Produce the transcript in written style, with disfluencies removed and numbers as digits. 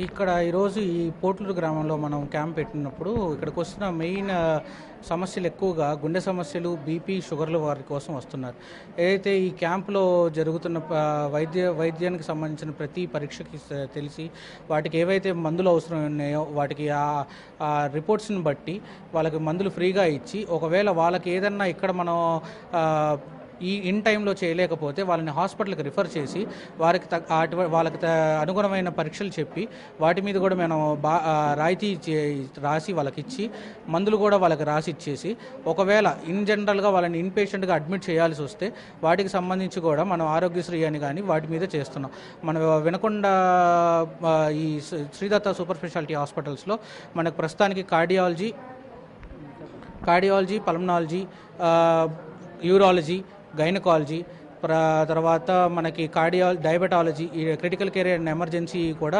ఇక్కడ ఈరోజు ఈ పోట్లూరు గ్రామంలో మనం క్యాంప్ పెట్టినప్పుడు ఇక్కడికి వస్తున్న మెయిన్ సమస్యలు ఎక్కువగా గుండె సమస్యలు, బీపీ, షుగర్ల వారి కోసం వస్తున్నారు. ఏదైతే ఈ క్యాంపులో జరుగుతున్న వైద్యానికి సంబంధించిన ప్రతి పరీక్షకి తెలిసి వాటికి ఏవైతే మందులు అవసరం ఉన్నాయో వాటికి ఆ రిపోర్ట్స్ని బట్టి వాళ్ళకి మందులు ఫ్రీగా ఇచ్చి, ఒకవేళ వాళ్ళకి ఏదన్నా ఇక్కడ మనం ఇన్ టైంలో చేయలేకపోతే వాళ్ళని హాస్పిటల్కి రిఫర్ చేసి వాళ్ళకి అనుగుణమైన పరీక్షలు చెప్పి వాటి మీద కూడా మనం రాయితీ రాసి వాళ్ళకి ఇచ్చి మందులు కూడా వాళ్ళకి రాసి ఇచ్చేసి, ఒకవేళ ఇన్ జనరల్గా వాళ్ళని ఇన్ పేషెంట్గా అడ్మిట్ చేయాల్సి వస్తే వాటికి సంబంధించి కూడా మనం ఆరోగ్యశ్రీ అని కానీ వాటి మీద చేస్తున్నాం. మన వినకొండ ఈ శ్రీదత్త సూపర్ స్పెషాలిటీ హాస్పిటల్స్లో మనకు ప్రస్తుతానికి కార్డియాలజీ, పల్మనాలజీ, యూరాలజీ, గైనకాలజీ, తర్వాత మనకి diabetology, critical care and emergency కూడా